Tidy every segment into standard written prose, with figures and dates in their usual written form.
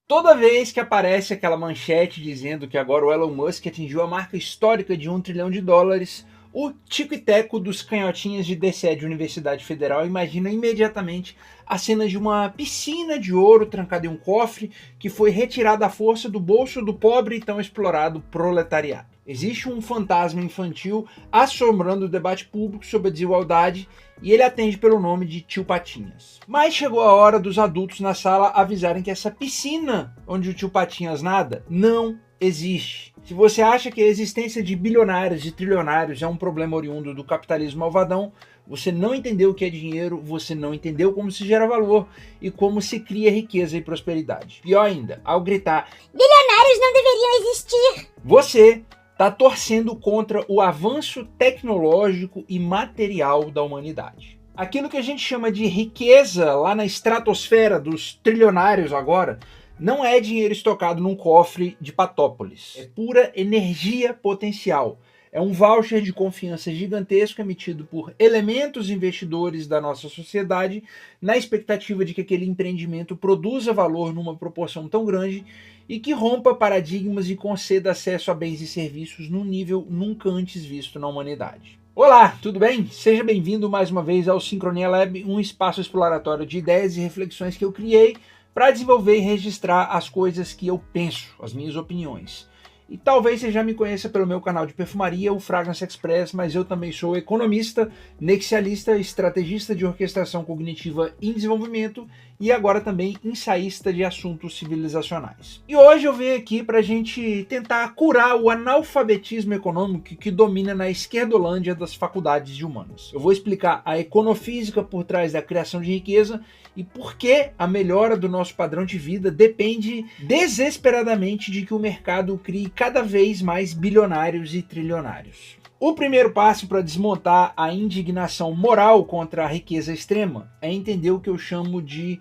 Toda vez que aparece aquela manchete dizendo que agora o Elon Musk atingiu a marca histórica de US$ 1 trilhão, o tico e teco dos canhotinhas de DCE de Universidade Federal imagina imediatamente a cena de uma piscina de ouro trancada em um cofre que foi retirada à força do bolso do pobre e tão explorado proletariado. Existe um fantasma infantil assombrando o debate público sobre a desigualdade e ele atende pelo nome de Tio Patinhas. Mas chegou a hora dos adultos na sala avisarem que essa piscina onde o Tio Patinhas nada não existe. Se você acha que a existência de bilionários e trilionários é um problema oriundo do capitalismo malvadão, você não entendeu o que é dinheiro, você não entendeu como se gera valor e como se cria riqueza e prosperidade. Pior ainda, ao gritar "Bilionários não deveriam existir", você está torcendo contra o avanço tecnológico e material da humanidade. Aquilo que a gente chama de riqueza lá na estratosfera dos trilionários agora, não é dinheiro estocado num cofre de Patópolis. É pura energia potencial. É um voucher de confiança gigantesco emitido por elementos investidores da nossa sociedade na expectativa de que aquele empreendimento produza valor numa proporção tão grande e que rompa paradigmas e conceda acesso a bens e serviços num nível nunca antes visto na humanidade. Olá, tudo bem? Seja bem-vindo mais uma vez ao Sincronia Lab, um espaço exploratório de ideias e reflexões que eu criei para desenvolver e registrar as coisas que eu penso, as minhas opiniões. E talvez você já me conheça pelo meu canal de perfumaria, o Fragrance Express, mas eu também sou economista, nexialista, estrategista de orquestração cognitiva em desenvolvimento e agora também ensaísta de assuntos civilizacionais. E hoje eu venho aqui para a gente tentar curar o analfabetismo econômico que domina na esquerdolândia das faculdades de humanas. Eu vou explicar a econofísica por trás da criação de riqueza e por que a melhora do nosso padrão de vida depende desesperadamente de que o mercado crie cada vez mais bilionários e trilionários. O primeiro passo para desmontar a indignação moral contra a riqueza extrema é entender o que eu chamo de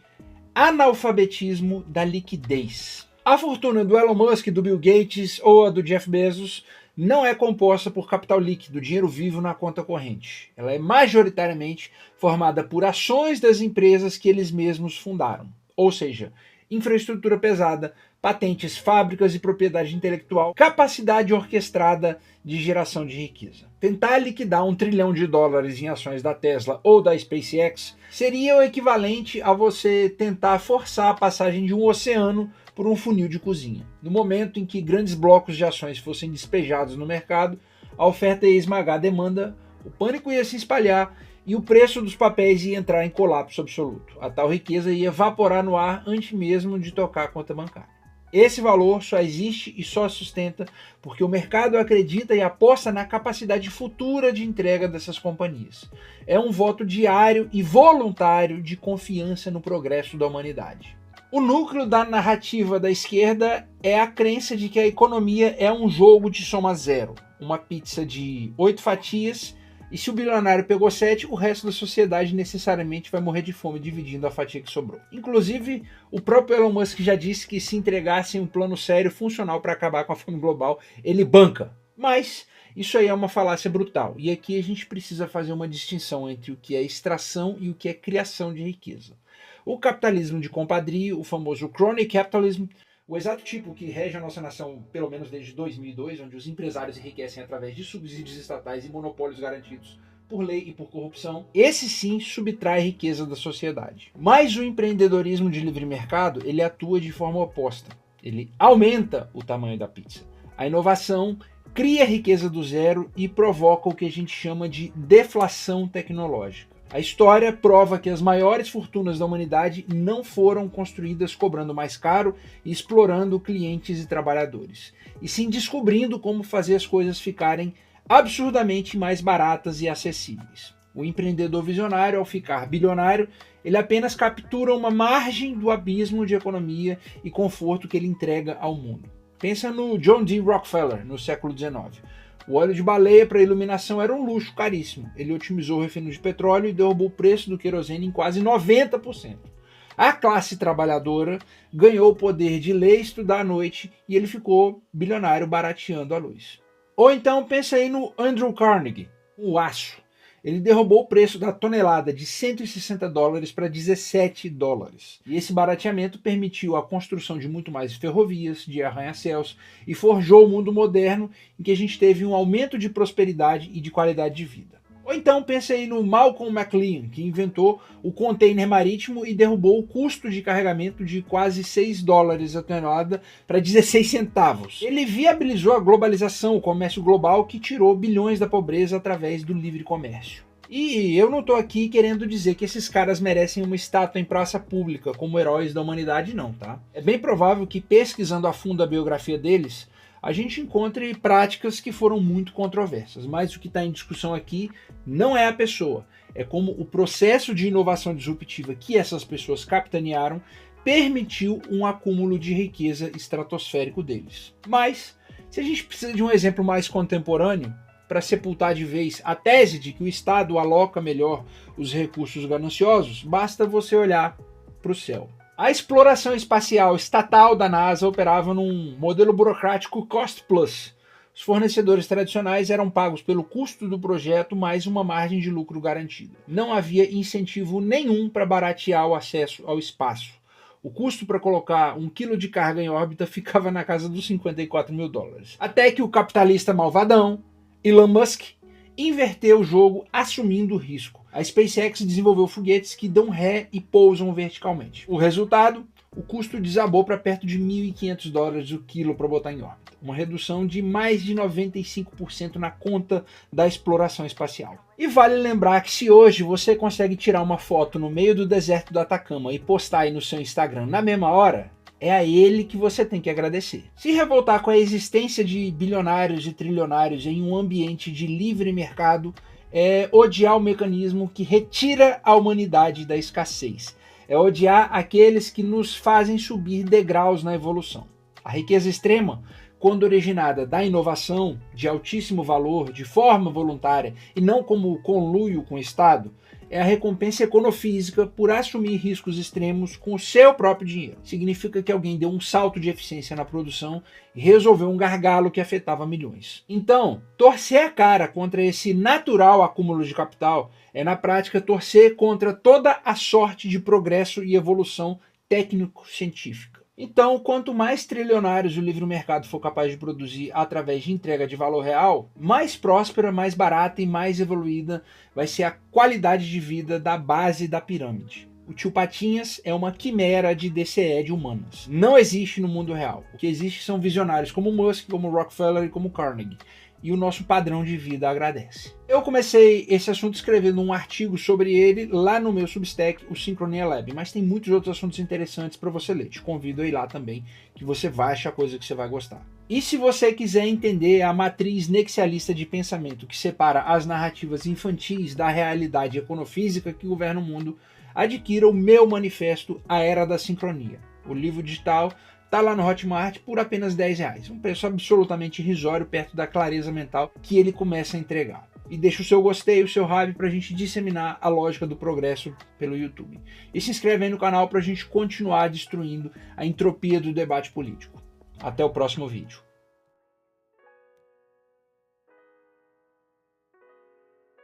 analfabetismo da liquidez. A fortuna do Elon Musk, do Bill Gates ou a do Jeff Bezos não é composta por capital líquido, dinheiro vivo na conta corrente. Ela é majoritariamente formada por ações das empresas que eles mesmos fundaram. Ou seja, infraestrutura pesada, patentes, fábricas e propriedade intelectual, capacidade orquestrada de geração de riqueza. Tentar liquidar US$1 trilhão em ações da Tesla ou da SpaceX seria o equivalente a você tentar forçar a passagem de um oceano por um funil de cozinha. No momento em que grandes blocos de ações fossem despejados no mercado, a oferta ia esmagar a demanda, o pânico ia se espalhar e o preço dos papéis ia entrar em colapso absoluto. A tal riqueza ia evaporar no ar antes mesmo de tocar a conta bancária. Esse valor só existe e só sustenta porque o mercado acredita e aposta na capacidade futura de entrega dessas companhias. É um voto diário e voluntário de confiança no progresso da humanidade. O núcleo da narrativa da esquerda é a crença de que a economia é um jogo de soma zero, uma pizza de 8 fatias, e se o bilionário pegou 7, o resto da sociedade necessariamente vai morrer de fome dividindo a fatia que sobrou. Inclusive, o próprio Elon Musk já disse que se entregassem um plano sério funcional para acabar com a fome global, ele banca. Mas isso aí é uma falácia brutal, e aqui a gente precisa fazer uma distinção entre o que é extração e o que é criação de riqueza. O capitalismo de compadrio, o famoso crony capitalism, o exato tipo que rege a nossa nação, pelo menos desde 2002, onde os empresários enriquecem através de subsídios estatais e monopólios garantidos por lei e por corrupção, esse sim subtrai riqueza da sociedade. Mas o empreendedorismo de livre mercado, ele atua de forma oposta. Ele aumenta o tamanho da pizza. A inovação cria riqueza do zero e provoca o que a gente chama de deflação tecnológica. A história prova que as maiores fortunas da humanidade não foram construídas cobrando mais caro e explorando clientes e trabalhadores, e sim descobrindo como fazer as coisas ficarem absurdamente mais baratas e acessíveis. O empreendedor visionário, ao ficar bilionário, ele apenas captura uma margem do abismo de economia e conforto que ele entrega ao mundo. Pensa no John D. Rockefeller, no século XIX. O óleo de baleia para iluminação era um luxo caríssimo. Ele otimizou o refino de petróleo e derrubou o preço do querosene em quase 90%. A classe trabalhadora ganhou o poder de ler e estudar à noite e ele ficou bilionário barateando a luz. Ou então pensa aí no Andrew Carnegie, o aço. ele derrubou o preço da tonelada de $160 para $17. E esse barateamento permitiu a construção de muito mais ferrovias, de arranha-céus, e forjou o mundo moderno em que a gente teve um aumento de prosperidade e de qualidade de vida. Ou então pense aí no Malcolm McLean, que inventou o container marítimo e derrubou o custo de carregamento de quase $6 a tonelada para 16 centavos. Ele viabilizou a globalização, o comércio global, que tirou bilhões da pobreza através do livre comércio. E eu não estou aqui querendo dizer que esses caras merecem uma estátua em praça pública como heróis da humanidade, não, tá? É bem provável que, pesquisando a fundo a biografia deles, a gente encontre práticas que foram muito controversas, mas o que está em discussão aqui não é a pessoa, é como o processo de inovação disruptiva que essas pessoas capitanearam permitiu um acúmulo de riqueza estratosférico deles. Mas, se a gente precisa de um exemplo mais contemporâneo, para sepultar de vez a tese de que o Estado aloca melhor os recursos gananciosos, basta você olhar para o céu. A exploração espacial estatal da NASA operava num modelo burocrático cost plus. Os fornecedores tradicionais eram pagos pelo custo do projeto mais uma margem de lucro garantida. Não havia incentivo nenhum para baratear o acesso ao espaço. O custo para colocar 1 quilo de carga em órbita ficava na casa dos $54 mil. Até que o capitalista malvadão, Elon Musk, inverteu o jogo assumindo o risco. A SpaceX desenvolveu foguetes que dão ré e pousam verticalmente. O resultado? O custo desabou para perto de $1.500 o quilo para botar em órbita. Uma redução de mais de 95% na conta da exploração espacial. E vale lembrar que se hoje você consegue tirar uma foto no meio do deserto do Atacama e postar aí no seu Instagram na mesma hora, é a ele que você tem que agradecer. Se revoltar com a existência de bilionários e trilionários em um ambiente de livre mercado é odiar o mecanismo que retira a humanidade da escassez. É odiar aqueles que nos fazem subir degraus na evolução. A riqueza extrema, quando originada da inovação, de altíssimo valor, de forma voluntária e não como conluio com o Estado, é a recompensa econofísica por assumir riscos extremos com o seu próprio dinheiro. Significa que alguém deu um salto de eficiência na produção e resolveu um gargalo que afetava milhões. Então, torcer a cara contra esse natural acúmulo de capital é, na prática, torcer contra toda a sorte de progresso e evolução técnico-científica. Então, quanto mais trilionários o livre mercado for capaz de produzir através de entrega de valor real, mais próspera, mais barata e mais evoluída vai ser a qualidade de vida da base da pirâmide. O tio Patinhas é uma quimera de DCE de humanas. Não existe no mundo real. O que existe são visionários como Musk, como Rockefeller e como Carnegie. E o nosso padrão de vida agradece. Eu comecei esse assunto escrevendo um artigo sobre ele lá no meu Substack, o Sincronia Lab, mas tem muitos outros assuntos interessantes para você ler. Te convido a ir lá também, que você vai achar coisa que você vai gostar. E se você quiser entender a matriz nexialista de pensamento que separa as narrativas infantis da realidade econofísica que governa o mundo, adquira o meu manifesto A Era da Sincronia. O livro digital está lá no Hotmart por apenas R$10, um preço absolutamente irrisório perto da clareza mental que ele começa a entregar. E deixa o seu gostei, o seu hype para a gente disseminar a lógica do progresso pelo YouTube. E se inscreve aí no canal para a gente continuar destruindo a entropia do debate político. Até o próximo vídeo.